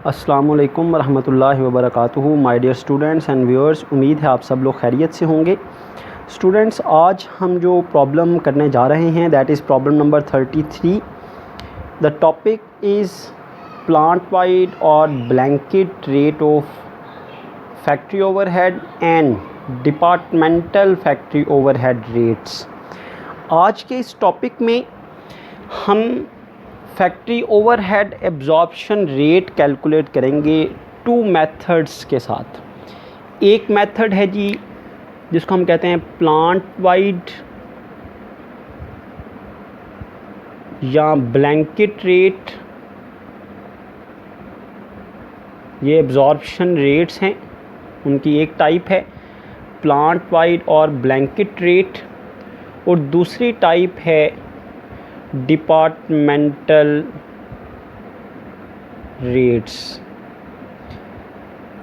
अस्सलामुअलैकुम वरहमतुल्लाहि वबरकातुहू। My dear students and viewers, उम्मीद है आप सब लोग खैरियत से होंगे। स्टूडेंट्स, आज हम जो प्रॉब्लम करने जा रहे हैं that is problem number 33। The topic is plant wide और blanket rate of factory overhead and departmental factory overhead rates. आज के इस टॉपिक में हम factory overhead absorption rate calculate करेंगे टू मेथड्स के साथ। एक मेथड है जी जिसको हम कहते हैं प्लांट वाइड या ब्लैंकेट रेट। ये एब्जॉर्प्शन रेट्स हैं, उनकी एक टाइप है प्लांट वाइड और ब्लैंकेट रेट, और दूसरी टाइप है डिपार्टमेंटल रेट्स,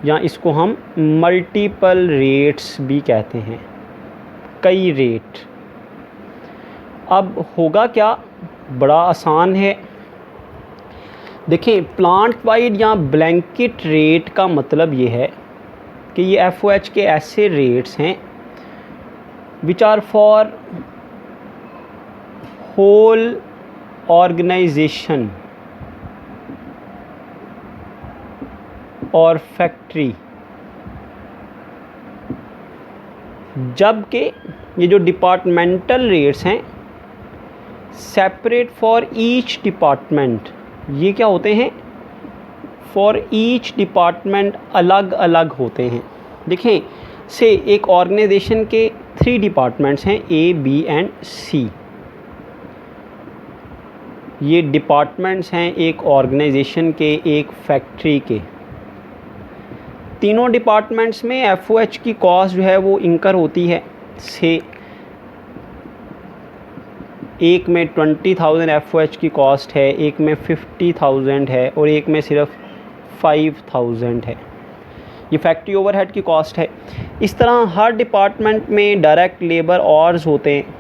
या इसको हम मल्टीपल रेट्स भी कहते हैं, कई रेट। अब होगा क्या, बड़ा आसान है। देखिए, प्लांट वाइड या ब्लैंकेट रेट का मतलब ये है कि ये एफओएच के ऐसे रेट्स हैं which are for whole organisation और फैक्ट्री, जबकि ये जो डिपार्टमेंटल रेट्स हैं सेपरेट फॉर ईच डिपार्टमेंट, ये क्या होते हैं, फॉर ईच डिपार्टमेंट अलग अलग होते हैं। देखें, से एक ऑर्गेनाइजेशन के 3 डिपार्टमेंट्स हैं, ए बी एंड सी। ये डिपार्टमेंट्स हैं एक ऑर्गेनाइजेशन के, एक फैक्ट्री के। तीनों डिपार्टमेंट्स में एफओएच की कॉस्ट जो है वो इंकर होती है। से एक में 20,000 एफओएच की कॉस्ट है, एक में 50,000 है और एक में सिर्फ 5,000 है। ये फैक्ट्री ओवरहेड की कॉस्ट है। इस तरह हर डिपार्टमेंट में डायरेक्ट लेबर आवर्स होते हैं,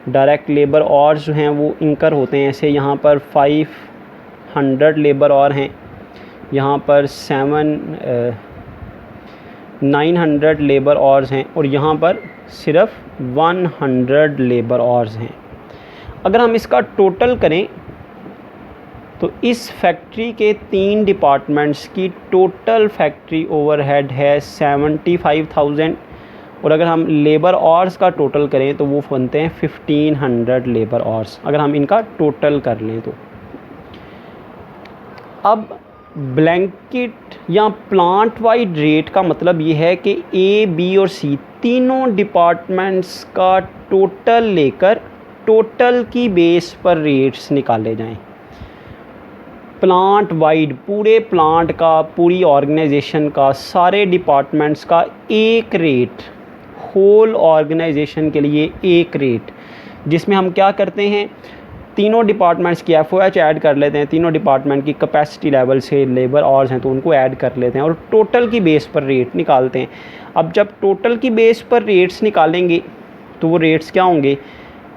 डायरेक्ट लेबर आवर्स जो हैं वो इंकर होते हैं। ऐसे यहाँ पर 500 लेबर आवर हैं, यहाँ पर 900 लेबर आवर्स हैं और यहाँ पर सिर्फ 100 लेबर आवर्स हैं। अगर हम इसका टोटल करें तो इस फैक्ट्री के 3 डिपार्टमेंट्स की टोटल फैक्ट्री ओवरहेड है 75,000, और अगर हम लेबर आवर्स का टोटल करें तो वो बनते हैं 1500 लेबर आवर्स, अगर हम इनका टोटल कर लें तो। अब ब्लैंकेट या प्लांट वाइड रेट का मतलब ये है कि ए बी और सी तीनों डिपार्टमेंट्स का टोटल लेकर टोटल की बेस पर रेट्स निकाले जाएं। प्लांट वाइड, पूरे प्लांट का, पूरी ऑर्गेनाइजेशन का, सारे डिपार्टमेंट्स का एक रेट, होल ऑर्गेनाइजेशन के लिए एक रेट, जिसमें हम क्या करते हैं, तीनों डिपार्टमेंट्स की एफओएच ऐड कर लेते हैं, तीनों डिपार्टमेंट की कैपेसिटी लेवल से लेबर आवर्स हैं तो उनको ऐड कर लेते हैं और टोटल की बेस पर रेट निकालते हैं। अब जब टोटल की बेस पर रेट्स निकालेंगे तो वो रेट्स क्या होंगे,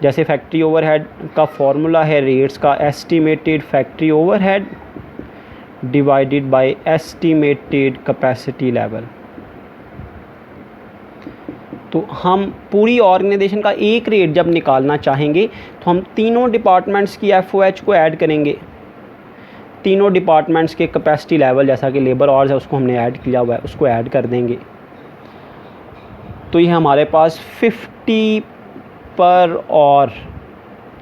जैसे फैक्ट्री ओवरहेड का फॉर्मूला है रेट्स का, estimated factory overhead divided by estimated capacity level. तो हम पूरी ऑर्गेनाइजेशन का एक रेट जब निकालना चाहेंगे तो हम तीनों डिपार्टमेंट्स की एफओएच को ऐड करेंगे, तीनों डिपार्टमेंट्स के कैपेसिटी लेवल जैसा कि लेबर आवर्स है उसको हमने ऐड किया हुआ है, उसको ऐड कर देंगे। तो ये हमारे पास 50 पर और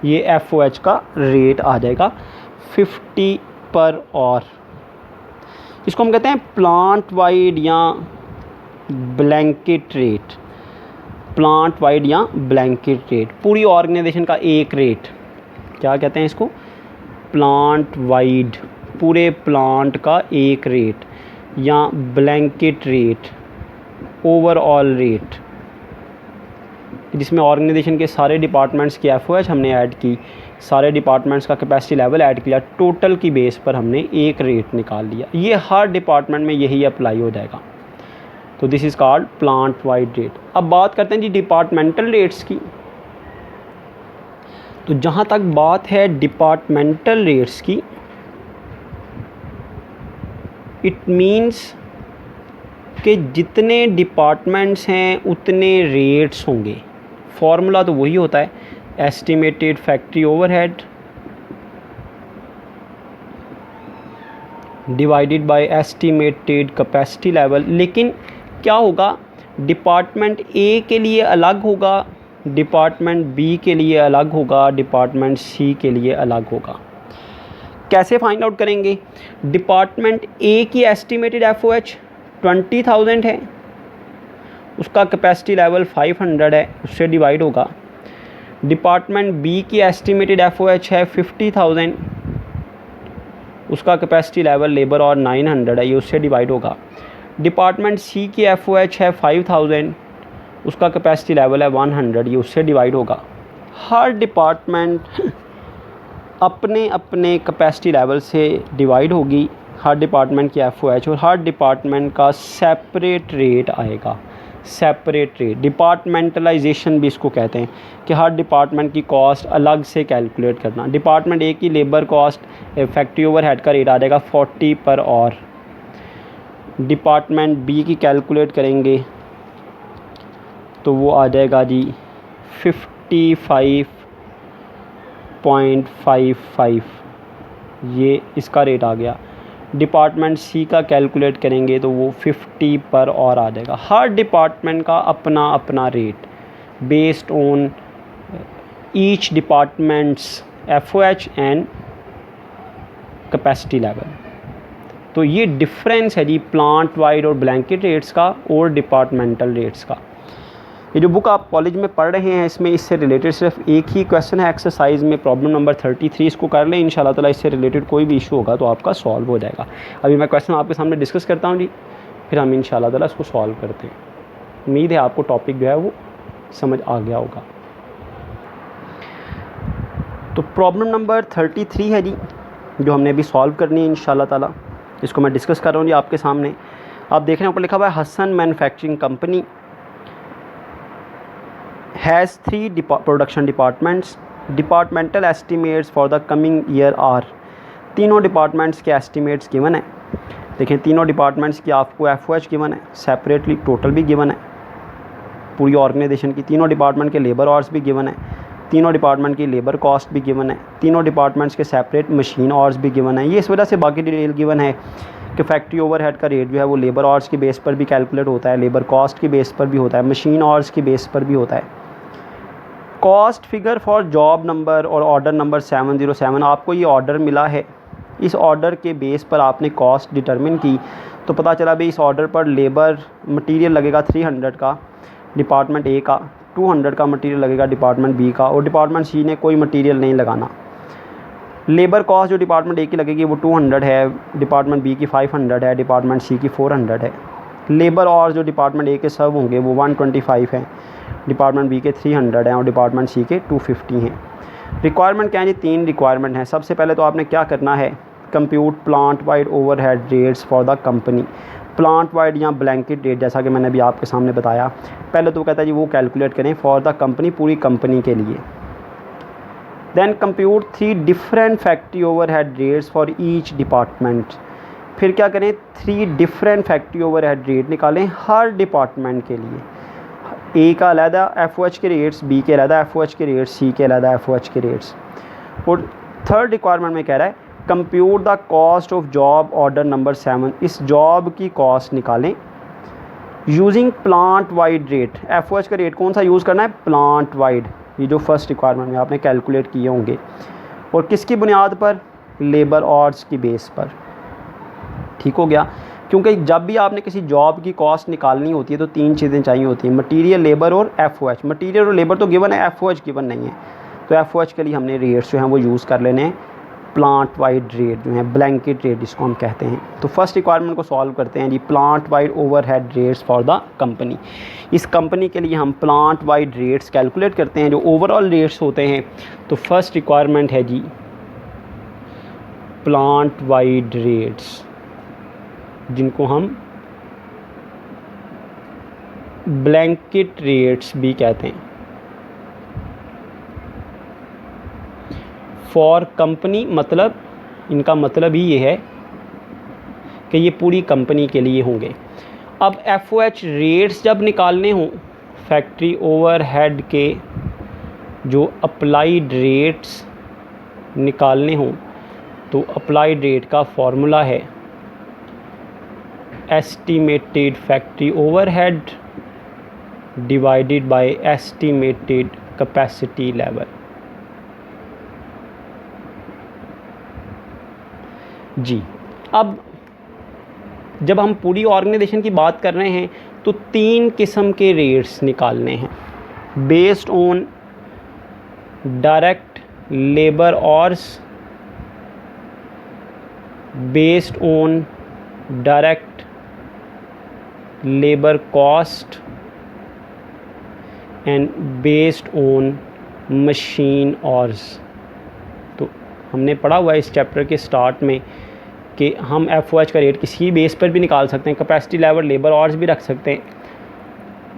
ये एफओएच का रेट आ जाएगा 50 पर और। इसको हम कहते हैं प्लांट वाइड या ब्लैंकेट रेट। प्लांट वाइड या ब्लैंकेट रेट, पूरी ऑर्गेनाइजेशन का एक रेट, क्या कहते हैं इसको, प्लांट वाइड, पूरे प्लांट का एक रेट, या ब्लैंकेट रेट, ओवरऑल रेट, जिसमें ऑर्गेनाइजेशन के सारे डिपार्टमेंट्स की एफओएच हमने ऐड की, सारे डिपार्टमेंट्स का कैपेसिटी लेवल ऐड किया, टोटल की बेस पर हमने एक रेट निकाल लिया। ये हर डिपार्टमेंट में यही अप्लाई हो जाएगा। तो this is called plant wide rate. अब बात करते हैं जी डिपार्टमेंटल रेट्स की। तो जहाँ तक बात है डिपार्टमेंटल रेट्स की, इट मीन्स कि जितने डिपार्टमेंट्स हैं उतने रेट्स होंगे। फॉर्मूला तो वही होता है, estimated factory overhead divided by estimated capacity level. लेकिन क्या होगा, डिपार्टमेंट ए के लिए अलग होगा, डिपार्टमेंट बी के लिए अलग होगा, डिपार्टमेंट सी के लिए अलग होगा। कैसे फाइंड आउट करेंगे? डिपार्टमेंट ए की एस्टिमेटेड एफओएच 20,000 है, उसका कैपेसिटी लेवल 500 है, उससे डिवाइड होगा। डिपार्टमेंट बी की एस्टिमेटेड एफओएच है 50,000, उसका कैपेसिटी लेवल लेबर और 900 है, ये उससे डिवाइड होगा। डिपार्टमेंट सी की एफओएच है 5,000, उसका कैपेसिटी लेवल है 100, ये उससे डिवाइड होगा। हर डिपार्टमेंट अपने अपने कैपेसिटी लेवल से डिवाइड होगी, हर डिपार्टमेंट की एफओएच, और हर डिपार्टमेंट का सेपरेट रेट आएगा। सेपरेट रेट, डिपार्टमेंटलाइजेशन भी इसको कहते हैं, कि हर डिपार्टमेंट की कॉस्ट अलग से कैलकुलेट करना। डिपार्टमेंट ए की लेबर कॉस्ट फैक्ट्री ओवरहेड का रेट आ जाएगा 40 पर आवर। डिपार्टमेंट बी की कैलकुलेट करेंगे तो वो आ जाएगा जी 55.55, ये इसका रेट आ गया। डिपार्टमेंट सी का कैलकुलेट करेंगे तो वो 50 पर आवर आ जाएगा। हर डिपार्टमेंट का अपना अपना rate based on each departments FOH and capacity level. तो ये डिफरेंस है जी प्लांट वाइड और ब्लैंकेट रेट्स का और डिपार्टमेंटल रेट्स का। ये जो बुक आप कॉलेज में पढ़ रहे हैं इसमें इससे रिलेटेड सिर्फ एक ही क्वेश्चन है एक्सरसाइज में, प्रॉब्लम नंबर 33। इसको कर लें, इंशाल्लाह ताला इससे रिलेटेड कोई भी इशू होगा तो आपका सॉल्व हो जाएगा। अभी मैं क्वेश्चन आपके सामने डिस्कस करता हूँ जी, फिर हम इंशाल्लाह ताला इसको सॉल्व करते हैं। उम्मीद है आपको टॉपिक जो है वो समझ आ गया होगा। तो प्रॉब्लम नंबर 33 है जी, जो हमने अभी सॉल्व करनी है इंशाल्लाह ताला। इसको मैं डिस्कस कर रहा हूँ जी आपके सामने। आप देख रहे हैं ऊपर लिखा हुआ है Hasan manufacturing company has 3 production departments. Departmental estimates for the coming year are, तीनों डिपार्टमेंट्स के एस्टिमेट्स गिवन है। देखें तीनों डिपार्टमेंट्स की आपको एफओएच गिवन है, सेपरेटली टोटल भी गिवन है पूरी ऑर्गेनाइजेशन की। तीनों डिपार्टमेंट के लेबर आवर्स भी गिवन है, तीनों डिपार्टमेंट की लेबर कॉस्ट भी गिवन है, तीनों डिपार्टमेंट्स के सेपरेट मशीन आवर्स भी गिवन है। ये इस वजह से बाकी डिटेल गिवन है कि फैक्ट्री ओवरहेड का रेट जो है वो लेबर आवर्स की बेस पर भी कैलकुलेट होता है, लेबर कॉस्ट की बेस पर भी होता है, मशीन आवर्स की बेस पर भी होता है। Cost figure for job number और ऑर्डर नंबर 707, आपको ये ऑर्डर मिला है, इस ऑर्डर के बेस पर आपने कॉस्ट डिटरमिन की तो पता चला भाई इस ऑर्डर पर लेबर मटेरियल लगेगा 300 का डिपार्टमेंट ए का, 200 का मटेरियल लगेगा डिपार्टमेंट बी का, और डिपार्टमेंट सी ने कोई मटेरियल नहीं लगाना। लेबर कॉस्ट जो डिपार्टमेंट ए की लगेगी वो 200 है, डिपार्टमेंट बी की 500 है, डिपार्टमेंट सी की 400 है। लेबर और जो डिपार्टमेंट ए के सर्व होंगे वो 125 हैं, डिपार्टमेंट बी के 300 हैं और डिपार्टमेंट सी के 250 हैं। रिक्वायरमेंट क्या है जी? 3 रिक्वायरमेंट हैं। सबसे पहले तो आपने क्या करना है, compute plant wide overhead rates for the company. Plant wide या ब्लैंकेट रेट जैसा कि मैंने अभी आपके सामने बताया, पहले तो कहता है जी वो कैलकुलेट करें फॉर द कंपनी, पूरी कंपनी के लिए। Then compute 3 different factory overhead rates for each department. फिर क्या करें, 3 डिफरेंट फैक्ट्री ओवरहेड रेट निकालें हर डिपार्टमेंट के लिए। ए का अलहदा एफओएच के रेट्स, बी के अलहदा एफओएच के रेट्स, सी के अलहदा एफओएच के रेट्स। और थर्ड रिक्वायरमेंट में कह रहा है compute the cost of job order number 7। इस जॉब की कॉस्ट निकालें using plant wide rate. FOH का रेट कौन सा यूज़ करना है? Plant wide. ये जो फर्स्ट रिक्वायरमेंट में आपने कैलकुलेट किए होंगे, और किसकी बुनियाद पर? लेबर आवर्स की बेस पर। ठीक हो गया, क्योंकि जब भी आपने किसी जॉब की कॉस्ट निकालनी होती है तो 3 चीज़ें चाहिए होती हैं, मटेरियल, लेबर और एफओएच। मटेरियल और लेबर तो गिवन है, एफओएच गिवन नहीं है, तो एफओएच के लिए हमने रेट्स जो हैं वो यूज़ कर लेने हैं प्लांट वाइड रेट जो है, ब्लैंकेट रेट जिसको हम कहते हैं। तो फर्स्ट रिक्वायरमेंट को सॉल्व करते हैं जी, plant wide overhead rates for the company. इस कंपनी के लिए हम प्लांट वाइड रेट्स कैलकुलेट करते हैं, जो ओवरऑल रेट्स होते हैं। तो फर्स्ट रिक्वायरमेंट है जी प्लांट वाइड रेट्स, जिनको हम ब्लैंकेट रेट्स भी कहते हैं फॉर कंपनी। मतलब इनका मतलब ही ये है कि ये पूरी कंपनी के लिए होंगे। अब FOH रेट्स जब निकालने हों, फैक्ट्री ओवरहेड के जो अप्लाइड रेट्स निकालने हों, तो अप्लाइड रेट का फॉर्मूला है estimated factory overhead divided by estimated capacity level. जी, अब जब हम पूरी ऑर्गेनाइजेशन की बात कर रहे हैं तो 3 किस्म के रेट्स निकालने हैं based on direct labour hours, based on direct labour cost and based on machine hours. तो हमने पढ़ा हुआ है इस चैप्टर के स्टार्ट में कि हम FOH का रेट किसी बेस पर भी निकाल सकते हैं। कैपेसिटी लेवल लेबर आवर्स भी रख सकते हैं,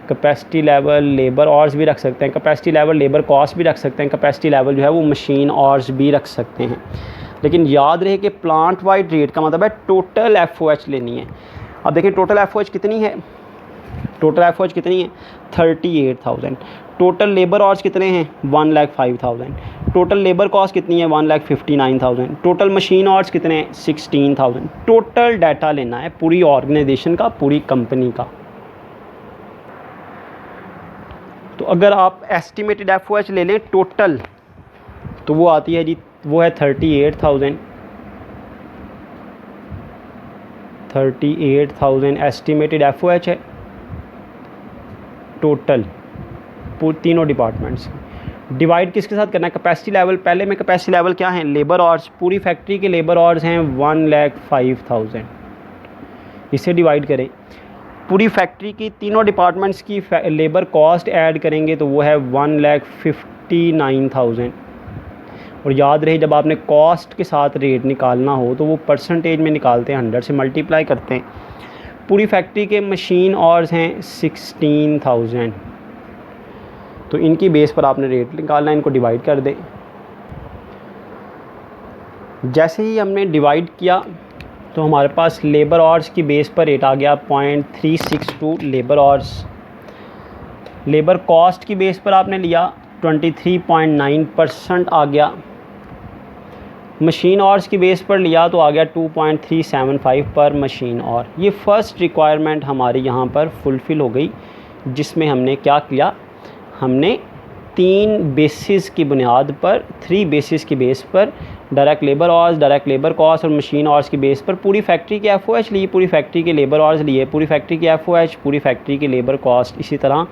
कैपेसिटी लेवल लेबर आवर्स भी रख सकते हैं, कैपेसिटी लेवल लेबर कॉस्ट भी रख सकते हैं, कैपेसिटी लेवल जो है वो मशीन आवर्स भी रख सकते हैं। लेकिन याद रहे कि प्लांट वाइड रेट का मतलब है टोटल FOH लेनी है। अब देखिए टोटल FOH कितनी है, टोटल FOH कितनी है 38,000। टोटल लेबर आवर्स कितने हैं 1,05,000। टोटल लेबर कॉस्ट कितनी है 1,59,000। टोटल मशीन आवर्स कितने हैं 16,000। टोटल डाटा लेना है पूरी ऑर्गेनाइजेशन का, पूरी कंपनी का। तो अगर आप एस्टिमेटेड FOH ले लें टोटल, तो वो आती है जी, वो है 38,000 एस्टिमेटेड FOH है टोटल तीनों डिपार्टमेंट्स। डिवाइड किसके साथ करना है, कैपेसिटी लेवल। पहले में कैपेसिटी लेवल क्या है, लेबर आवर्स। पूरी फैक्ट्री के लेबर आवर्स हैं 1,05,000। इसे डिवाइड करें, पूरी फैक्ट्री की तीनों डिपार्टमेंट्स की लेबर कॉस्ट ऐड करेंगे तो वो है 1,59,000। और याद रहे जब आपने कॉस्ट के साथ रेट निकालना हो तो वो परसेंटेज में निकालते हैं, 100 से मल्टीप्लाई करते हैं। पूरी फैक्ट्री के मशीन आवर्स हैं 16,000। तो इनकी बेस पर आपने रेट निकालना है, इनको डिवाइड कर दें। जैसे ही हमने डिवाइड किया तो हमारे पास लेबर आवर्स की बेस पर रेट आ गया 0.362 लेबर आवर्स। लेबर कॉस्ट की बेस पर आपने लिया 23.9% आ गया। मशीन आवर्स की बेस पर लिया तो आ गया 2.375 पर मशीन आवर। ये फ़र्स्ट रिक्वायरमेंट हमारी यहाँ पर फुलफ़िल हो गई, जिसमें हमने क्या किया, हमने 3 बेसिस की बुनियाद पर, 3 बेसिस की बेस पर direct labour hours, direct labour cost और मशीन आवर्स की बेस पर पूरी फैक्ट्री के FOH लिए, पूरी फैक्ट्री के लेबर आवर्स लिए, पूरी फैक्ट्री के FOH, पूरी फैक्ट्री के लेबर कॉस्ट, इसी तरह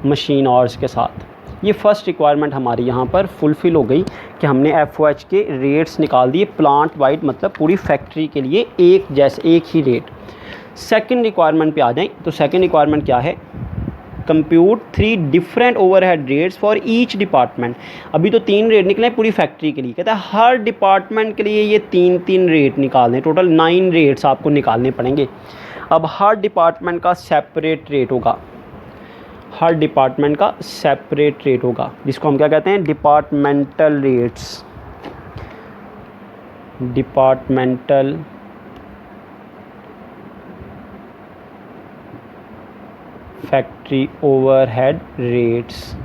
मशीन आवर्स के साथ। ये फ़र्स्ट रिक्वायरमेंट हमारी यहाँ पर फुलफ़िल हो गई कि हमने FOH के रेट्स निकाल दिए प्लांट वाइड, मतलब पूरी फैक्ट्री के लिए एक ही रेट। सेकंड रिक्वायरमेंट पे आ जाएं तो सेकंड रिक्वायरमेंट क्या है, compute 3 different overhead rates for each department. अभी तो 3 रेट निकले पूरी फैक्ट्री के लिए, कहता है हर डिपार्टमेंट के लिए ये 3 रेट निकाल दें। टोटल 9 रेट्स आपको निकालने पड़ेंगे। अब हर डिपार्टमेंट का सेपरेट रेट होगा, हर डिपार्टमेंट का सेपरेट रेट होगा, जिसको हम क्या कहते हैं, departmental rates. Departmental factory overhead rates,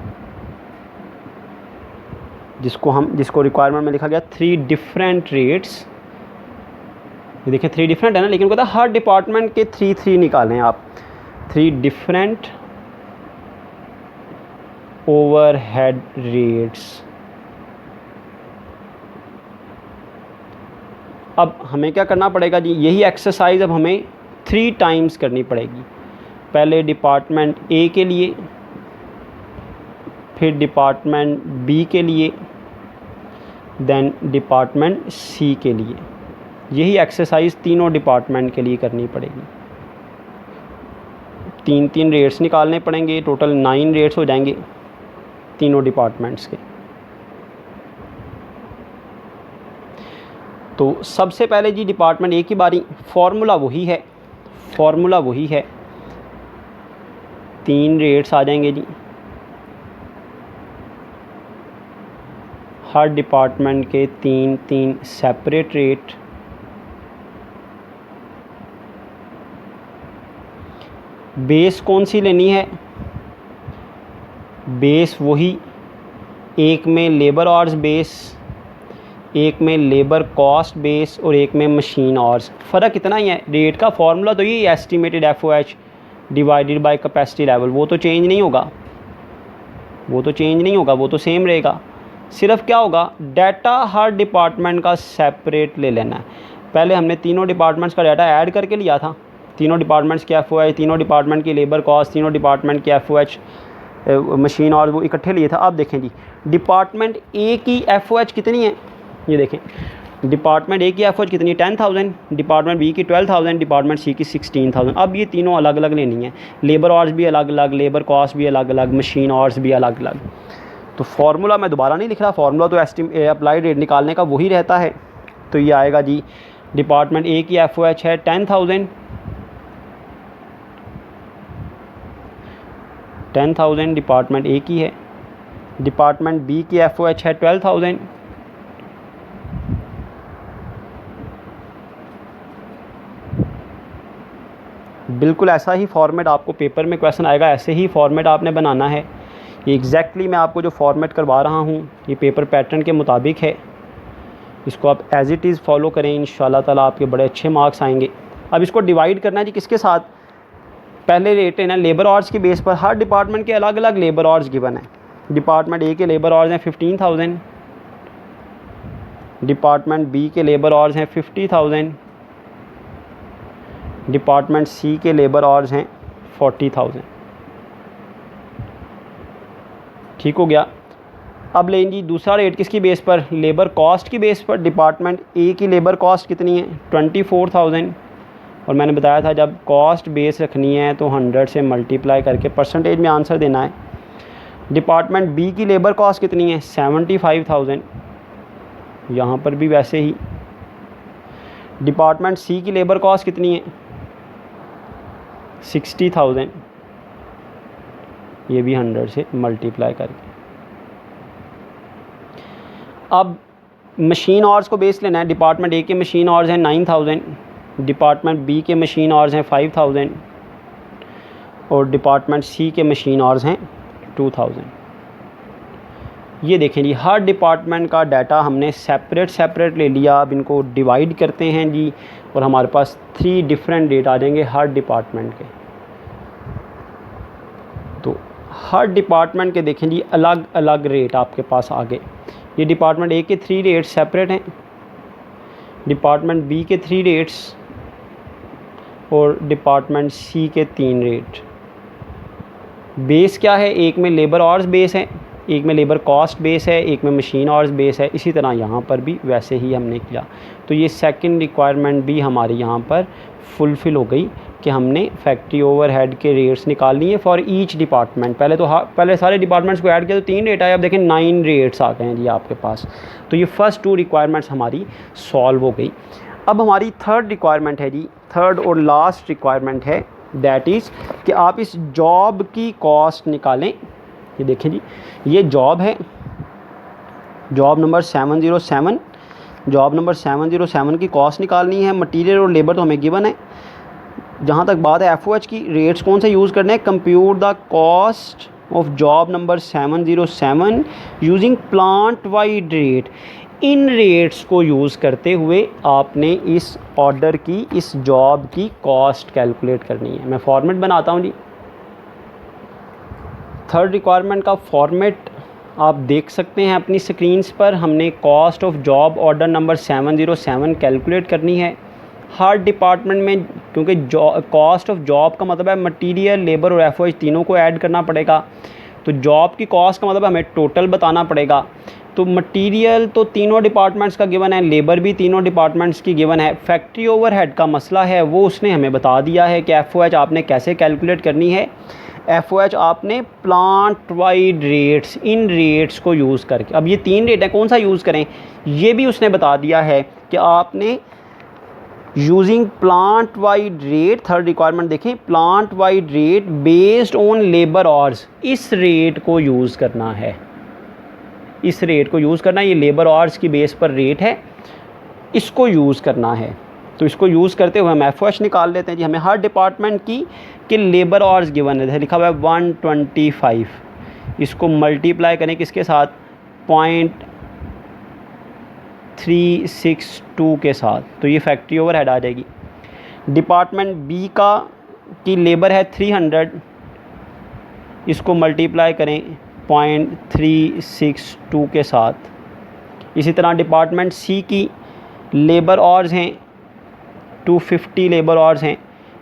जिसको रिक्वायरमेंट में लिखा गया 3 डिफरेंट रेट्स। ये देखिए 3 डिफरेंट है ना, लेकिन कहता है हर डिपार्टमेंट के 3 निकालें आप, 3 डिफरेंट ओवरहेड रेट्स। अब हमें क्या करना पड़ेगा जी, यही एक्सरसाइज अब हमें 3 टाइम्स करनी पड़ेगी। पहले डिपार्टमेंट A के लिए, फिर डिपार्टमेंट B के लिए, देन डिपार्टमेंट C के लिए। यही एक्सरसाइज तीनों डिपार्टमेंट के लिए करनी पड़ेगी। 3 रेट्स निकालने पड़ेंगे, टोटल 9 रेट्स हो जाएंगे तीनों डिपार्टमेंट्स के। तो सबसे पहले जी डिपार्टमेंट A की बारी। फॉर्मूला वही है, 3 रेट्स आ जाएंगे जी। हर डिपार्टमेंट के 3 सेपरेट रेट, बेस कौन सी लेनी है, बेस वही, एक में लेबर आवर्स बेस, एक में लेबर कॉस्ट बेस और एक में मशीन आवर्स। फ़र्क इतना ही है। रेट का फॉर्मूला तो ये estimated FOH divided by capacity level, वो तो चेंज नहीं होगा, वो तो चेंज नहीं होगा, वो तो सेम रहेगा। सिर्फ क्या होगा, डाटा हर डिपार्टमेंट का सेपरेट ले लेना है। पहले हमने तीनों डिपार्टमेंट्स का डाटा ऐड करके लिया था, तीनों डिपार्टमेंट्स के FOH, तीनों डिपार्टमेंट की लेबर कॉस्ट, तीनों डिपार्टमेंट के FOH मशीन और वो इकट्ठे लिए था। अब देखें जी, डिपार्टमेंट ए की FOH कितनी है, ये देखें, डिपार्टमेंट ए की FOH कितनी है 10,000, डिपार्टमेंट बी की 12,000, डिपार्टमेंट सी की 16,000। अब ये तीनों अलग अलग लेनी है, लेबर आवर्स भी अलग अलग, लेबर कॉस्ट भी अलग अलग, मशीन आवर्स भी अलग अलग। तो फार्मूला मैं दोबारा नहीं लिख रहा, फार्मूला तो अप्लाइड रेट निकालने का वही रहता है। तो ये आएगा जी, डिपार्टमेंट ए की FOH है 10,000 डिपार्टमेंट ए की है, डिपार्टमेंट बी की FOH है 12,000, बिल्कुल ऐसा ही फॉर्मेट आपको पेपर में क्वेश्चन आएगा, ऐसे ही फॉर्मेट आपने बनाना है। ये एग्जैक्टली मैं आपको जो फॉर्मेट करवा रहा हूँ ये पेपर पैटर्न के मुताबिक है, इसको आप एज़ इट इज़ फॉलो करें, इंशाल्लाह ताला आपके बड़े अच्छे मार्क्स आएंगे। अब इसको डिवाइड करना है जी किसके साथ, पहले रेट है ना लेबर आवर्स की बेस पर, हर डिपार्टमेंट के अलग अलग लेबर आवर्स गिवन है। डिपार्टमेंट ए के लेबर आवर्स हैं 15,000, डिपार्टमेंट बी के लेबर आवर्स हैं 50,000, डिपार्टमेंट सी के लेबर आवर्स हैं 40,000। ठीक हो गया। अब लें जी दूसरा रेट किसकी बेस पर, लेबर कॉस्ट की बेस पर। डिपार्टमेंट ए की लेबर कॉस्ट कितनी है 24,000, और मैंने बताया था जब कॉस्ट बेस रखनी है तो 100 से मल्टीप्लाई करके परसेंटेज में आंसर देना है। डिपार्टमेंट बी की लेबर कॉस्ट कितनी है 75,000, यहाँ पर भी वैसे ही। डिपार्टमेंट सी की लेबर कॉस्ट कितनी है 60,000, ये भी 100 से मल्टीप्लाई करके। अब मशीन आवर्स को बेस लेना है। डिपार्टमेंट ए के मशीन आवर्स हैं 9,000, डिपार्टमेंट बी के मशीन आवर्स हैं 5,000 और डिपार्टमेंट सी के मशीन आवर्स हैं 2,000। ये देखें जी, हर डिपार्टमेंट का डाटा हमने सेपरेट ले लिया। अब इनको डिवाइड करते हैं जी और हमारे पास 3 डिफरेंट रेट आ जाएंगे हर डिपार्टमेंट के। तो हर डिपार्टमेंट के देखें जी अलग अलग रेट आपके पास आ गए। ये डिपार्टमेंट ए के 3 रेट्स सेपरेट हैं, डिपार्टमेंट बी के 3 रेट्स और डिपार्टमेंट सी के 3 रेट। बेस क्या है, एक में लेबर आवर्स बेस है, एक में लेबर कॉस्ट बेस है, एक में मशीन आवर्स बेस है। इसी तरह यहाँ पर भी वैसे ही हमने किया। तो ये सेकंड रिक्वायरमेंट भी हमारी यहाँ पर फुलफ़िल हो गई कि हमने फैक्ट्री ओवरहेड के रेट्स निकालनी है फॉर ईच डिपार्टमेंट। पहले सारे डिपार्टमेंट्स को ऐड किया तो 3 रेट आए, अब देखें 9 रेट्स आ गए हैं जी आपके पास। तो ये फर्स्ट 2 रिक्वायरमेंट्स हमारी सॉल्व हो गई। अब हमारी थर्ड रिक्वायरमेंट है जी, थर्ड और लास्ट रिक्वायरमेंट है, दैट इज़ कि आप इस जॉब की कॉस्ट निकालें। ये देखें जी, ये जॉब है, जॉब नंबर 707, जॉब नंबर 707 की कॉस्ट निकालनी है। मटेरियल और लेबर तो हमें गिवन है। जहाँ तक बात है FOH की, रेट्स कौन से यूज़ करने हैं, compute the cost of job number 707 using plant wide rate. In rates को यूज़ करते हुए आपने इस ऑर्डर की, इस जॉब की कॉस्ट कैलकुलेट करनी है। मैं फॉर्मेट बनाता हूँ जी। थर्ड रिक्वायरमेंट का फॉर्मेट आप देख सकते हैं अपनी स्क्रीन्स पर। हमने cost of job order number 707 calculate करनी है हर डिपार्टमेंट में, क्योंकि कॉस्ट ऑफ जॉब का मतलब है मटेरियल, लेबर और FOH तीनों को ऐड करना पड़ेगा। तो जॉब की कॉस्ट का मतलब हमें टोटल बताना पड़ेगा। तो मटेरियल तो तीनों डिपार्टमेंट्स का गिवन है, लेबर भी तीनों डिपार्टमेंट्स की गिवन है। फैक्ट्री ओवरहेड का मसला है वो उसने हमें बता दिया है कि FOH आपने कैसे कैलकुलेट करनी है। FOH आपने plant wide rates, in rates को यूज़ करके। अब ये 3 रेट हैं, कौन सा यूज़ करें ये भी उसने बता दिया है कि आपने using plant wide rate. Third requirement देखें, plant wide rate based on labour hours, इस रेट को यूज़ करना है, इस रेट को यूज़ करना है। ये लेबर आवर्स की बेस पर रेट है, इसको यूज़ करना है। तो इसको यूज़ करते हुए हम FOH निकाल लेते हैं जी। हमें हर डिपार्टमेंट की कि लेबर आवर्स गिवन है, लिखा हुआ है 125, इसको मल्टीप्लाई करें किसके साथ, 0.362 के साथ, तो ये फैक्ट्री ओवरहेड आ जाएगी। डिपार्टमेंट बी का की लेबर है 300, इसको मल्टीप्लाई करें 0.362 के साथ। इसी तरह डिपार्टमेंट सी की लेबर आवर्स हैं 250 लेबर आवर्स हैं,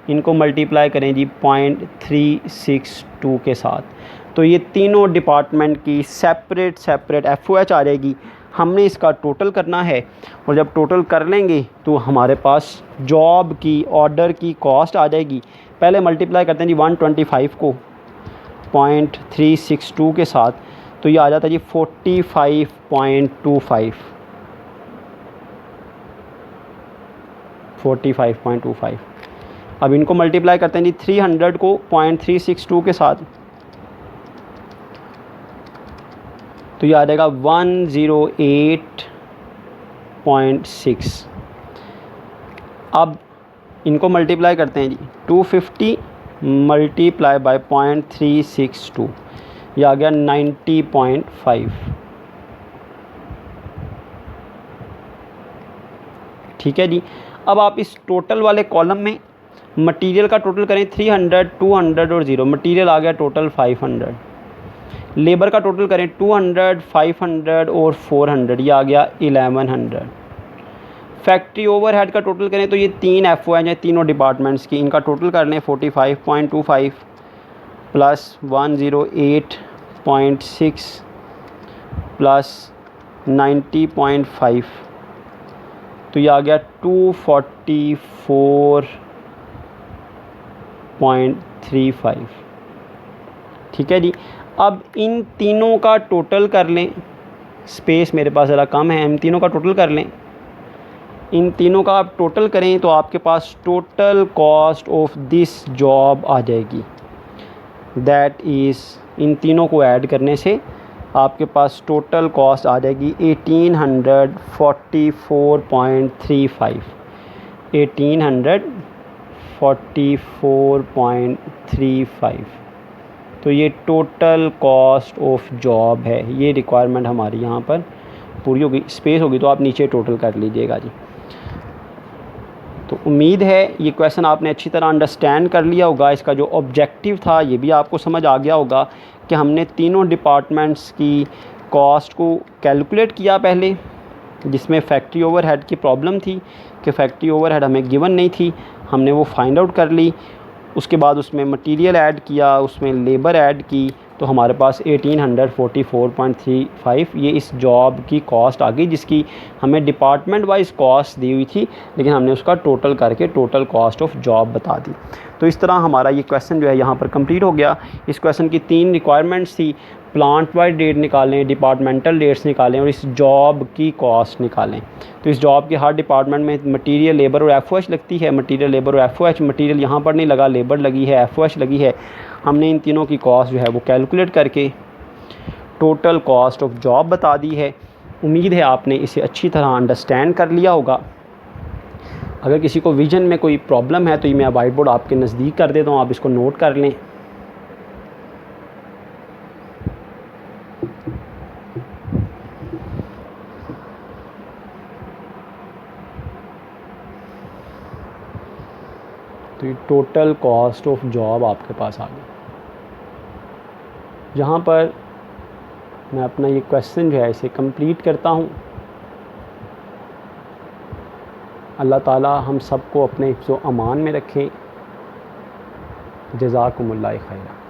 इनको मल्टीप्लाई करें जी 0.362 के साथ। तो ये तीनों डिपार्टमेंट की सेपरेट FOH आ जाएगी। हमने इसका टोटल करना है और जब टोटल कर लेंगे तो हमारे पास जॉब की ऑर्डर की कॉस्ट आ जाएगी। पहले मल्टीप्लाई करते हैं जी 125 को 0.362 के साथ, तो ये आ जाता है जी 45.25। अब इनको मल्टीप्लाई करते हैं जी 300 को 0.362 के साथ, तो ये आ जाएगा 108.6। अब इनको मल्टीप्लाई करते हैं जी 250 मल्टीप्लाई बाय 0.362, ये आ गया 90.5। ठीक है जी। अब आप इस टोटल वाले कॉलम में मटेरियल का टोटल करें 300, 200 और 0, मटेरियल आ गया टोटल 500। लेबर का टोटल करें 200, 500 और 400, ये आ गया 1100। फैक्ट्री ओवरहेड का टोटल करें तो ये 3 FOH हैं तीनों डिपार्टमेंट्स की, इनका टोटल कर लें 45.25 प्लस 108.6 प्लस 90.5, तो ये आ गया 244.35। ठीक है जी। अब इन तीनों का टोटल कर लें, स्पेस मेरे पास ज़रा कम है, इन तीनों का टोटल कर लें। इन तीनों का आप टोटल करें तो आपके पास total cost of this job आ जाएगी। दैट इज़, इन तीनों को ऐड करने से आपके पास टोटल कॉस्ट आ जाएगी 1844.35। 1844.35, तो ये टोटल कॉस्ट ऑफ जॉब है। ये रिक्वायरमेंट हमारी यहाँ पर पूरी होगी। स्पेस होगी तो आप नीचे टोटल कर लीजिएगा जी। तो उम्मीद है ये क्वेश्चन आपने अच्छी तरह अंडरस्टैंड कर लिया होगा। इसका जो ऑब्जेक्टिव था ये भी आपको समझ आ गया होगा कि हमने तीनों डिपार्टमेंट्स की कॉस्ट को कैलकुलेट किया पहले, जिसमें फैक्ट्री ओवरहेड की प्रॉब्लम थी कि फैक्ट्री ओवरहेड हमें गिवन नहीं थी, हमने वो फाइंड आउट कर ली। उसके बाद उसमें मटेरियल ऐड किया, उसमें लेबर ऐड की, तो हमारे पास 1844.35 ये इस जॉब की कॉस्ट आ गई, जिसकी हमें डिपार्टमेंट वाइज कॉस्ट दी हुई थी, लेकिन हमने उसका टोटल करके टोटल कॉस्ट ऑफ जॉब बता दी। तो इस तरह हमारा ये क्वेश्चन जो है यहाँ पर कंप्लीट हो गया। इस क्वेश्चन की 3 रिक्वायरमेंट्स थी, प्लांट वाइड रेट निकालें, डिपार्टमेंटल रेट्स निकालें और इस जॉब की कॉस्ट निकालें। तो इस जॉब के हर डिपार्टमेंट में मटेरियल, लेबर और FOH लगती है। मटेरियल, लेबर और FOH, मटेरियल यहाँ पर नहीं लगा, लेबर लगी है, FOH लगी है। हमने इन तीनों की कॉस्ट जो है वो कैलकुलेट करके टोटल कॉस्ट ऑफ जॉब बता दी है। उम्मीद है आपने इसे अच्छी तरह अंडरस्टैंड कर लिया होगा। अगर किसी को विजन में कोई प्रॉब्लम है तो ये मैं वाइट बोर्ड आपके नज़दीक कर देता हूँ, आप इसको नोट कर लें। तो ये टोटल कॉस्ट ऑफ जॉब आपके पास आ गई। यहाँ पर मैं अपना ये क्वेश्चन जो है इसे कंप्लीट करता हूँ। अल्लाह ताला हम सबको अपने हिफ्ज़ व अमान में रखें। जज़ाकुमुल्लाह खैरा।